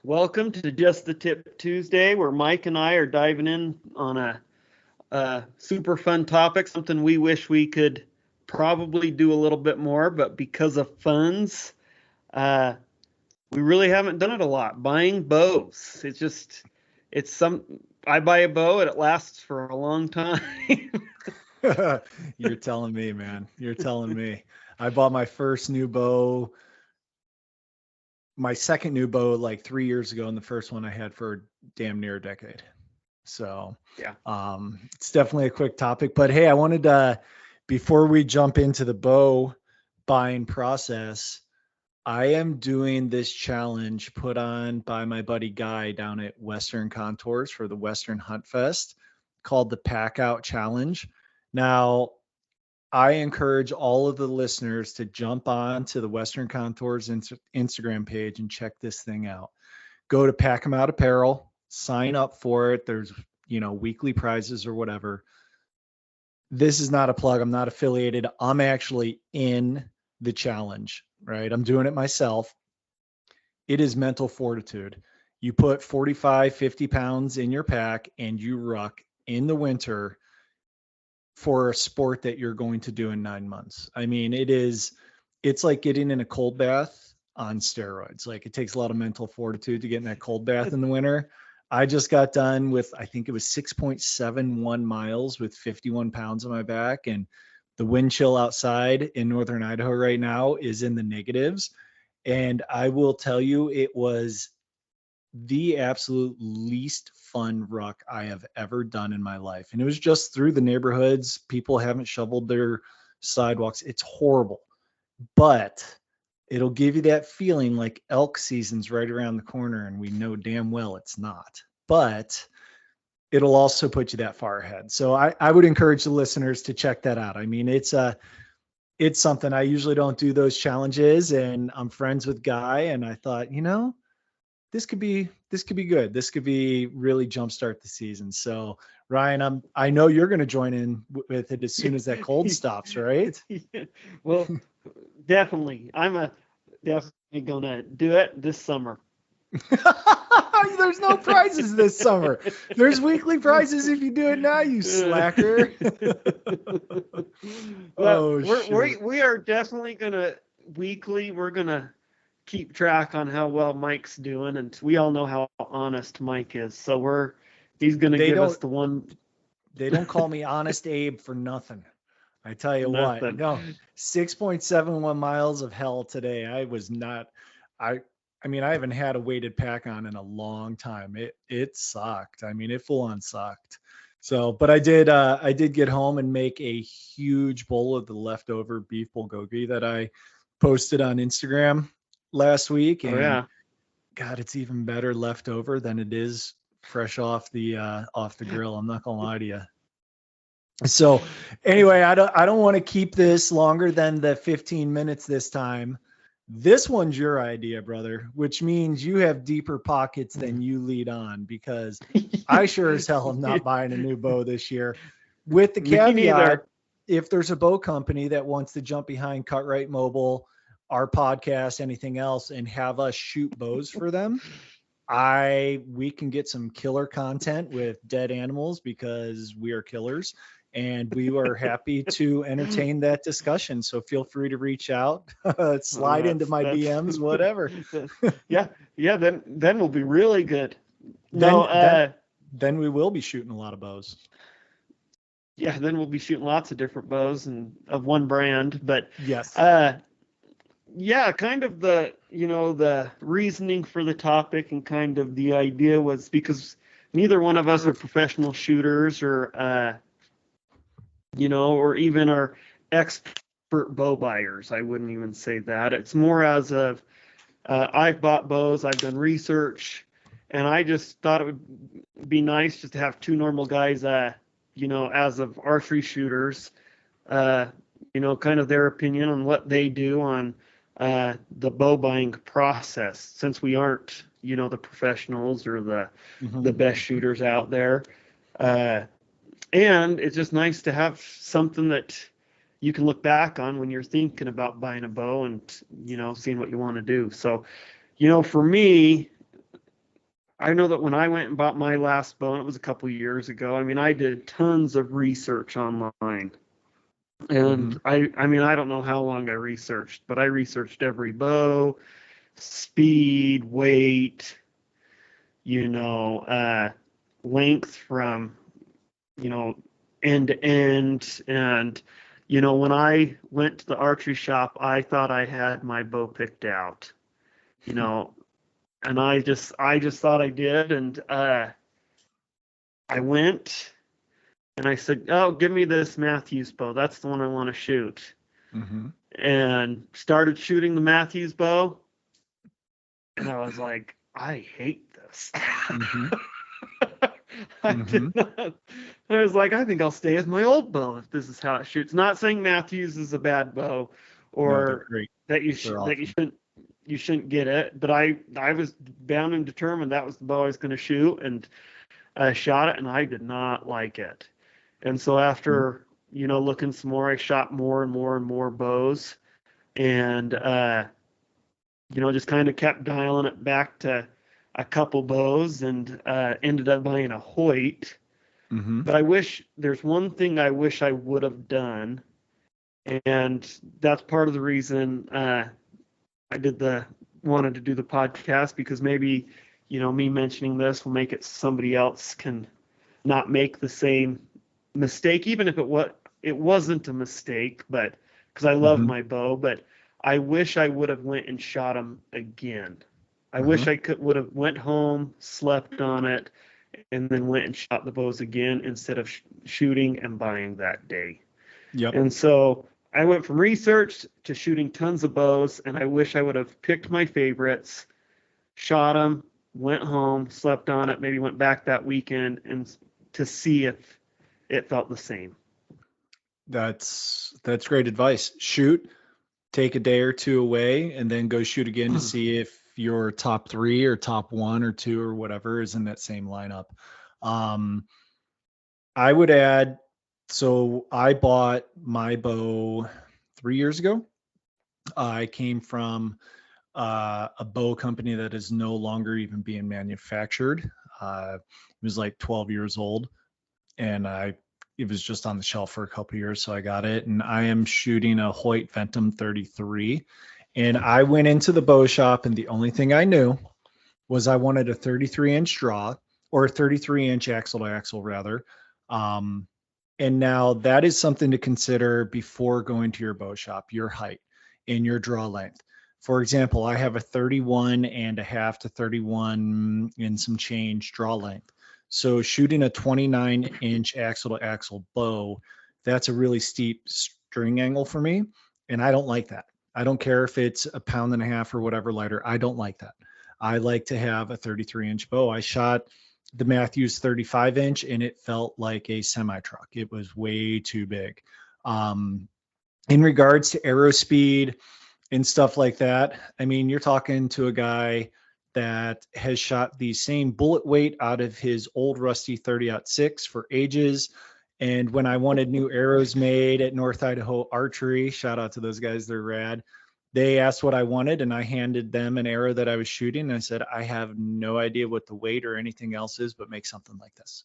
Welcome to Just the Tip Tuesday, where Mike and I are diving in on a super fun topic, something we wish we could probably do a little bit more, but because of funds, uh, we really haven't done it a lot. Buying bows. It's some, I buy a bow and it lasts for a long time. You're telling me, man. You're telling me. I bought my first new bow, my second new bow like 3 years ago, and the first one I had for damn near a decade. So Yeah. it's definitely a quick topic. But hey, I wanted to, before we jump into the bow buying process, I am doing this challenge put on by my buddy Guy down at Western Contours for the Western Hunt Fest called the Packout Challenge. Now, I encourage all of the listeners to jump on to the Western Contours Instagram page and check this thing out. Go to Pack 'em Out Apparel, sign up for it. There's, weekly prizes or whatever. This is not a plug. I'm not affiliated. I'm actually in the challenge, right? I'm doing it myself. It is mental fortitude. You put 45, 50 pounds in your pack and you ruck in the winter for a sport that you're going to do in 9 months. I mean, it's like getting in a cold bath on steroids. Like, it takes a lot of mental fortitude to get in that cold bath in the winter. I just got done with, I think it was 6.71 miles with 51 pounds on my back. And the wind chill outside in northern Idaho right now is in the negatives. And I will tell you, it was the absolute least fun ruck I have ever done in my life. And it was just through the neighborhoods. People haven't shoveled their sidewalks. It's horrible, but it'll give you that feeling like elk season's right around the corner. And we know damn well it's not, but it'll also put you that far ahead. So I would encourage the listeners to check that out. I mean, it's something. I usually don't do those challenges, and I'm friends with Guy. And I thought, this could be good. This could be really jumpstart the season. So Ryan, I know you're going to join in with it as soon as that cold stops, right? Well, definitely. I'm definitely gonna do it this summer. There's no prizes this summer. There's weekly prizes if you do it now, you slacker. Well, we are definitely gonna weekly. We're gonna keep track on how well Mike's doing, and we all know how honest Mike is. So he's gonna give us the one. They don't call me Honest Abe for nothing. I tell you Nothing. what, no, 6.71 miles of hell today. I was not, I mean, I haven't had a weighted pack on in a long time. It sucked. I mean, it full on sucked. So, but I did get home and make a huge bowl of the leftover beef bulgogi that I posted on Instagram last week. And yeah. God, it's even better leftover than it is fresh off the grill. I'm not gonna lie to you. So anyway, I don't want to keep this longer than the 15 minutes this time. This one's your idea, brother, which means you have deeper pockets than you lead on, because I sure as hell am not buying a new bow this year. With the caveat, if there's a bow company that wants to jump behind Cut-Rite Mobile, our podcast, anything else, and have us shoot bows for them, we can get some killer content with dead animals because we are killers. And we were happy to entertain that discussion. So feel free to reach out, slide into my DMs, whatever. Yeah. Then we'll be really good. Then we will be shooting a lot of bows. Yeah, then we'll be shooting lots of different bows and of one brand. But yes. Yeah, kind of the reasoning for the topic and kind of the idea was because neither one of us are professional shooters or or even are expert bow buyers. I wouldn't even say that. It's more as of I've bought bows, I've done research, and I just thought it would be nice just to have two normal guys, as of archery shooters, kind of their opinion on what they do on the bow buying process, since we aren't, the professionals or the best shooters out there. And it's just nice to have something that you can look back on when you're thinking about buying a bow and, seeing what you want to do. So, for me, I know that when I went and bought my last bow, and it was a couple years ago, I mean, I did tons of research online. Mm-hmm. And I mean, I don't know how long I researched, but I researched every bow, speed, weight, you know, length from, you know, end to end. And, you know, when I went to the archery shop, I thought I had my bow picked out, you know, and I just thought I did. And I went and I said, "Oh, give me this Matthews bow. That's the one I want to shoot." Mm-hmm. And started shooting the Matthews bow. And I was like, I hate this. Mm-hmm. I Mm-hmm. did not. I was like, I think I'll stay with my old bow if this is how it shoots. Not saying Matthews is a bad bow, No, they're or great. that They're that awesome. you shouldn't get it. But I was bound and determined that was the bow I was going to shoot, and I shot it, and I did not like it. And so Mhm. after looking some more, I shot more and more and more bows, and just kind of kept dialing it back to a couple bows, and ended up buying a Hoyt. Mhm. But there's one thing I wish I would have done, and that's part of the reason I wanted to do the podcast, because maybe me mentioning this will make it so somebody else can not make the same mistake, even if it wasn't a mistake, but because I love Mhm. my bow. But I wish I would have went and shot him again. I wish Mhm. I could would have went home, slept on it, and then went and shot the bows again instead of shooting and buying that day. Yep. And so I went from research to shooting tons of bows, and I wish I would have picked my favorites, shot them, went home, slept on it, maybe went back that weekend and to see if it felt the same. That's great advice. Shoot, take a day or two away, and then go shoot again to see if your top three or top one or two or whatever is in that same lineup. Um, I would add, so I bought my bow 3 years ago. I came from a bow company that is no longer even being manufactured. It was like 12 years old, and it was just on the shelf for a couple years, so I got it. And I am shooting a Hoyt Ventum 33. And I went into the bow shop, and the only thing I knew was I wanted a 33-inch draw, or a 33-inch axle to axle rather. Um, and now that is something to consider before going to your bow shop, your height and your draw length. For example, I have a 31 and a half to 31 and some change draw length. So shooting a 29-inch axle to axle bow, that's a really steep string angle for me. And I don't like that. I don't care if it's a pound and a half or whatever lighter. I don't like that. I like to have a 33-inch bow. I shot the Matthews 35-inch, and it felt like a semi truck. It was way too big. Um, in regards to arrow speed and stuff like that, I mean, you're talking to a guy that has shot the same bullet weight out of his old rusty 30-06 for ages. And when I wanted new arrows made at North Idaho Archery, shout out to those guys, they're rad. They asked what I wanted, and I handed them an arrow that I was shooting. And I said, I have no idea what the weight or anything else is, but make something like this.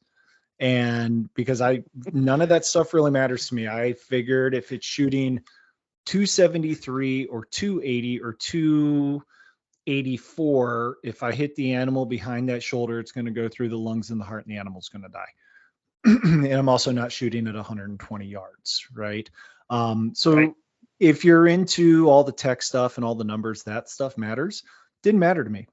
And because none of that stuff really matters to me, I figured if it's shooting 273 or 280 or 284, if I hit the animal behind that shoulder, it's going to go through the lungs and the heart, and the animal's going to die. And I'm also not shooting at 120 yards, right? Right. So if you're into all the tech stuff and all the numbers, that stuff matters. Didn't matter to me.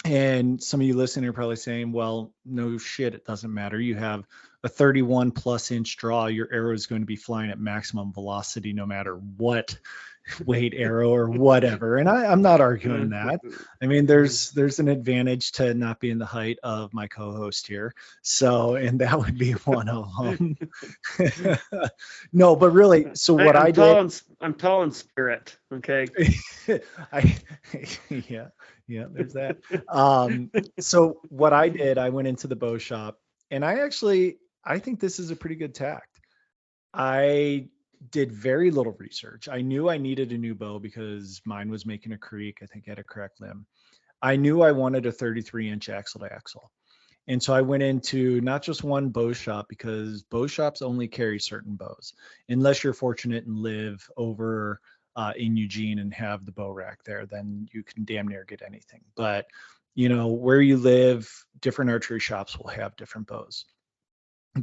And some of you listening are probably saying, well, no shit, it doesn't matter. You have a 31 plus inch draw. Your arrow is going to be flying at maximum velocity no matter what weight arrow or whatever. And I'm not arguing that. I mean, there's an advantage to not being the height of my co-host here. So, and that would be one of them. No, but really, so Hey, what I did, I'm tall in spirit. Okay. I yeah, yeah, there's that. So what I did, I went into the bow shop, and I think this is a pretty good tact. I did very little research. I knew I needed a new bow because mine was making a creak. I think it had a cracked limb. I knew I wanted a 33-inch axle to axle. And so I went into not just one bow shop, because bow shops only carry certain bows, unless you're fortunate and live over in Eugene and have the bow rack there, then you can damn near get anything. But where you live, different archery shops will have different bows.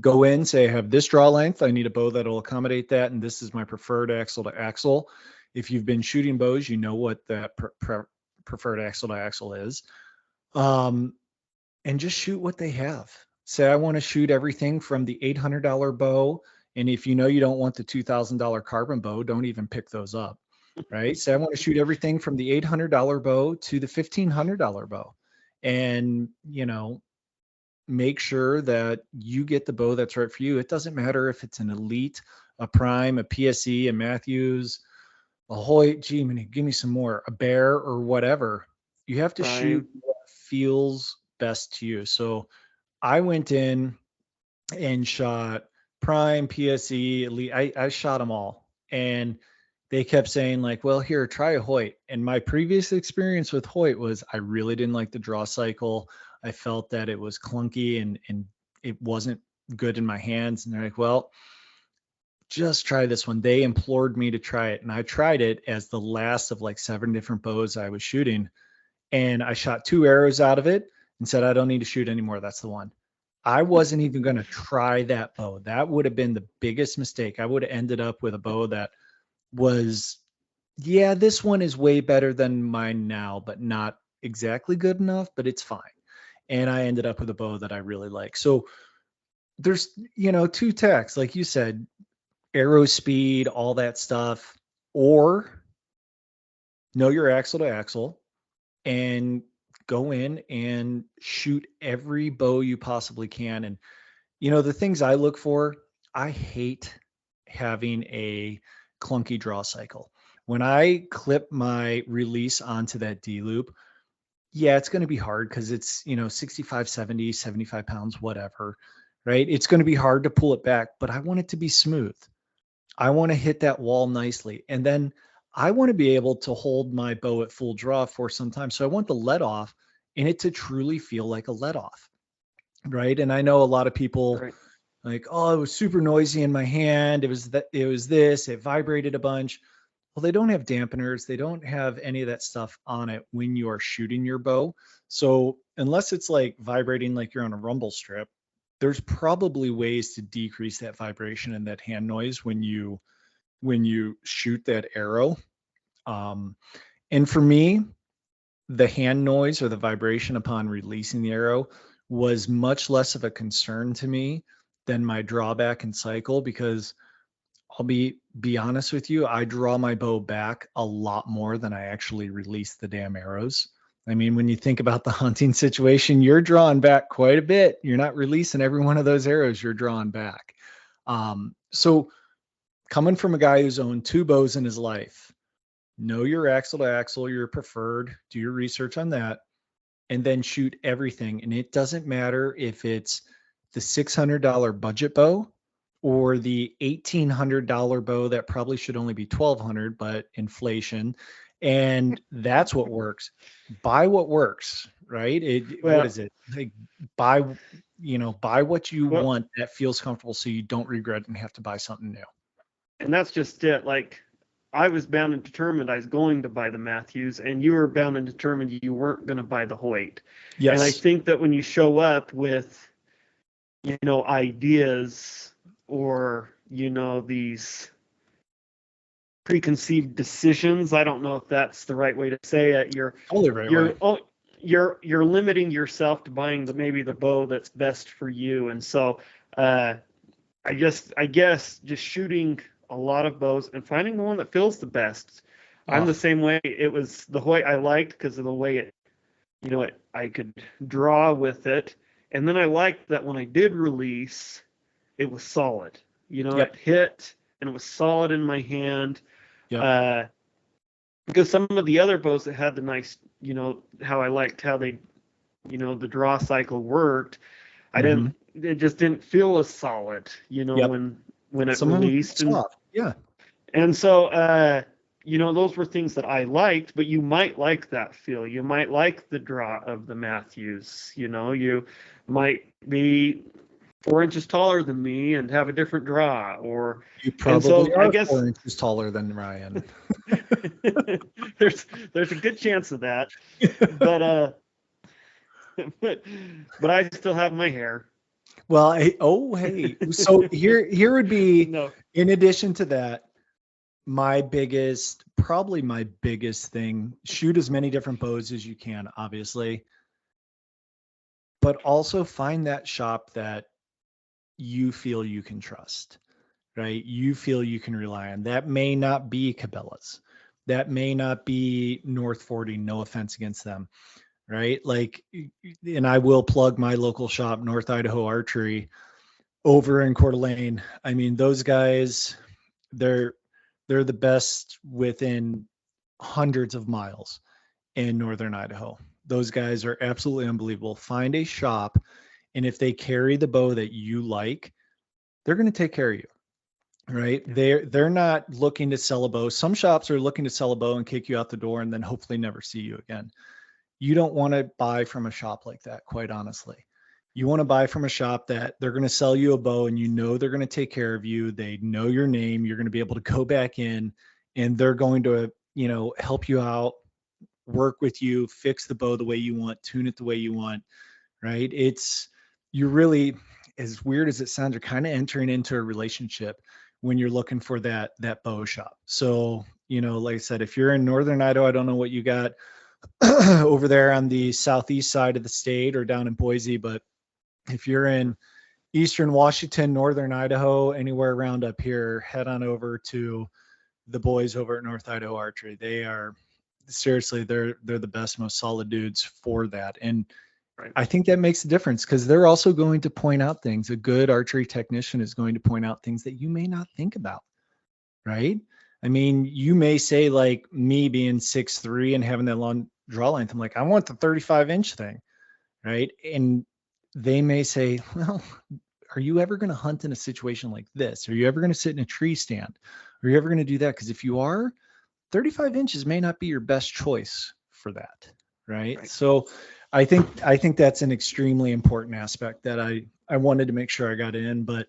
Go in, say, I have this draw length. I need a bow that'll accommodate that. And this is my preferred axle to axle. If you've been shooting bows, you know what that preferred axle to axle is. And just shoot what they have. Say, I want to shoot everything from the $800 bow. And if you don't want the $2,000 carbon bow, don't even pick those up, right? Say, I want to shoot everything from the $800 bow to the $1,500 bow. And, make sure that you get the bow that's right for you. It doesn't matter if it's an Elite, a Prime, a PSE, a Matthews, a Hoyt, give me some more, a Bear or whatever. You have to shoot what feels best to you. So I went in and shot Prime, PSE, Elite. I shot them all. And they kept saying like, well, here, try a Hoyt. And my previous experience with Hoyt was I really didn't like the draw cycle. I felt that it was clunky and it wasn't good in my hands. And they're like, well, just try this one. They implored me to try it. And I tried it as the last of like 7 different bows I was shooting. And I shot 2 arrows out of it and said, I don't need to shoot anymore. That's the one. I wasn't even going to try that bow. That would have been the biggest mistake. I would have ended up with a bow that was, yeah, this one is way better than mine now, but not exactly good enough, but it's fine. And I ended up with a bow that I really like. So there's, 2 tacks, like you said, arrow speed, all that stuff, or know your axle to axle and go in and shoot every bow you possibly can. And, the things I look for, I hate having a clunky draw cycle. When I clip my release onto that D loop, yeah, it's going to be hard because it's, 65, 70, 75 pounds, whatever, right? It's going to be hard to pull it back, but I want it to be smooth. I want to hit that wall nicely. And then I want to be able to hold my bow at full draw for some time. So I want the let off and it to truly feel like a let off, right? And I know a lot of people like, oh, it was super noisy in my hand. It was this, it vibrated a bunch. Well, they don't have dampeners. They don't have any of that stuff on it when you are shooting your bow. So unless it's like vibrating like you're on a rumble strip, there's probably ways to decrease that vibration and that hand noise when you shoot that arrow. And for me, the hand noise or the vibration upon releasing the arrow was much less of a concern to me than my drawback and cycle, because I'll be honest with you, I draw my bow back a lot more than I actually release the damn arrows. I mean, when you think about the hunting situation, you're drawing back quite a bit. You're not releasing every one of those arrows, you're drawing back. So coming from a guy who's owned 2 bows in his life, know your axle to axle, your preferred, do your research on that, and then shoot everything. And it doesn't matter if it's the $600 budget bow or the $1,800 bow that probably should only be $1,200, but inflation. And that's what works. Buy what works, right? What is it? Like buy what you want that feels comfortable so you don't regret and have to buy something new. And that's just it. Like I was bound and determined I was going to buy the Matthews, and you were bound and determined you weren't going to buy the Hoyt. Yes. And I think that when you show up with, ideas or, these preconceived decisions, I don't know if that's the right way to say it. You're limiting yourself to buying maybe the bow that's best for you. And so I guess just shooting a lot of bows and finding the one that feels the best. I'm the same way. It was the Hoyt I liked because of the way it, I could draw with it. And then I liked that when I did release, it was solid. It hit and it was solid in my hand. Yep. Because some of the other bows that had the nice, how I liked how they, the draw cycle worked, it just didn't feel as solid, when it released. Yeah. And so those were things that I liked, but you might like that feel. You might like the draw of the Matthews. You might be 4 inches taller than me and have a different draw, You and probably so I are guess 4 inches taller than Ryan. there's a good chance of that, but but I still have my hair. Well, hey. So here would be, No. in addition to that, probably my biggest thing, shoot as many different bows as you can, obviously, but also find that shop that you feel you can trust, right? You feel you can rely on. That may not be Cabela's. That may not be North 40, no offense against them, right? Like, and I will plug my local shop, North Idaho Archery, over in Coeur d'Alene. I mean, those guys, they're the best within hundreds of miles in northern Idaho. Those guys are absolutely unbelievable. Find a shop, and if they carry the bow that you like, they're going to take care of you, right? They're not looking to sell a bow. Some shops are looking to sell a bow and kick you out the door and then hopefully never see you again. You don't want to buy from a shop like that, quite honestly. You want to buy from a shop that they're going to sell you a bow and they're going to take care of you. They know your name. You're going to be able to go back in and they're going to, help you out, work with you, fix the bow the way you want, tune it the way you want, right? You really, as weird as it sounds, you're kind of entering into a relationship when you're looking for that bow shop. So, like I said, if you're in northern Idaho, I don't know what you got over there on the southeast side of the state or down in Boise, but if you're in eastern Washington, northern Idaho, anywhere around up here, head on over to the boys over at North Idaho Archery. They are seriously, they're the best, most solid dudes for that. And Right. I think that makes a difference because they're also going to point out things. A good archery technician is going to point out things that you may not think about, right? I mean, you may say, like me being 6'3" and having that long draw length, I'm like, I want the 35-inch thing, right? And they may say, well, are you ever going to hunt in a situation like this? Are you ever going to sit in a tree stand? Are you ever going to do that? Because if you are, 35 inches may not be your best choice for that, right? So I think that's an extremely important aspect that I wanted to make sure I got in. But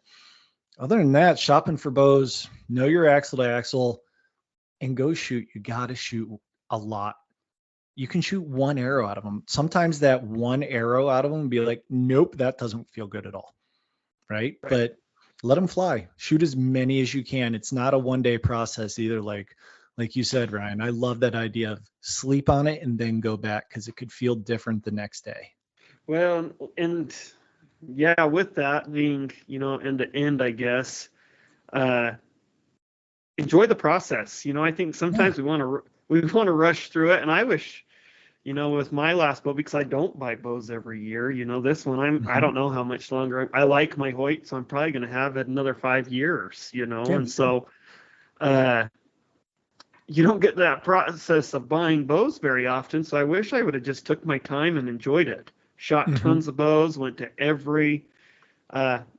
other than that, shopping for bows, know your axle to axle, and go shoot. You got to shoot a lot. You can shoot one arrow out of them. Sometimes that one arrow out of them be like, nope, that doesn't feel good at all, right? But let them fly. Shoot as many as you can. It's not a one-day process either. Like you said, Ryan, I love that idea of sleep on it and then go back because it could feel different the next day. Well, and yeah, with that being, end to end, I guess, enjoy the process. I think sometimes we want to rush through it, and I wish, with my last bow, because I don't buy bows every year. This one I don't know how much longer. I like my Hoyt, so I'm probably going to have it another 5 years. And so you don't get that process of buying bows very often. So I wish I would have just took my time and enjoyed it. Shot tons of bows, went to every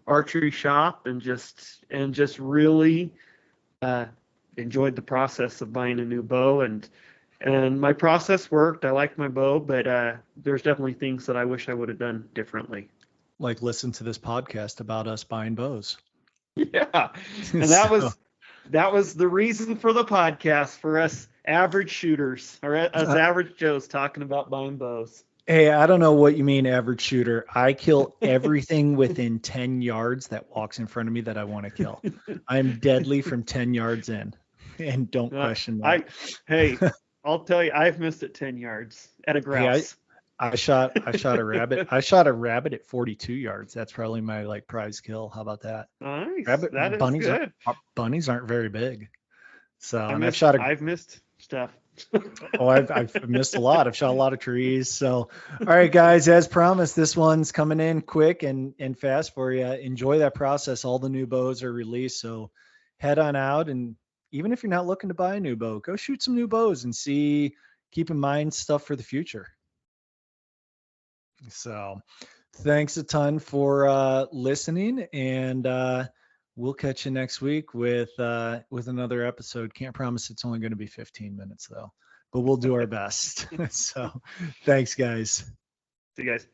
archery shop, and just really enjoyed the process of buying a new bow. And my process worked. I liked my bow, but there's definitely things that I wish I would have done differently. Like listen to this podcast about us buying bows. Yeah, and that was the reason for the podcast, for us average shooters, or us average Joes talking about buying bows. Hey, I don't know what you mean average shooter. I kill everything within 10 yards that walks in front of me that I want to kill. I'm deadly from 10 yards in, and don't question that. Hey, I'll tell you, I've missed at 10 yards at a grouse. I shot a rabbit. I shot a rabbit at 42 yards. That's probably my prize kill. How about that? Nice. Bunnies good. Bunnies aren't very big. So I've missed stuff. I've missed a lot. I've shot a lot of trees. So, all right, guys, as promised, this one's coming in quick and fast for you. Enjoy that process. All the new bows are released. So head on out. And even if you're not looking to buy a new bow, go shoot some new bows and keep in mind stuff for the future. So thanks a ton for listening, and we'll catch you next week with another episode. Can't promise it's only going to be 15 minutes though, but we'll do our best. So thanks, guys. See you guys.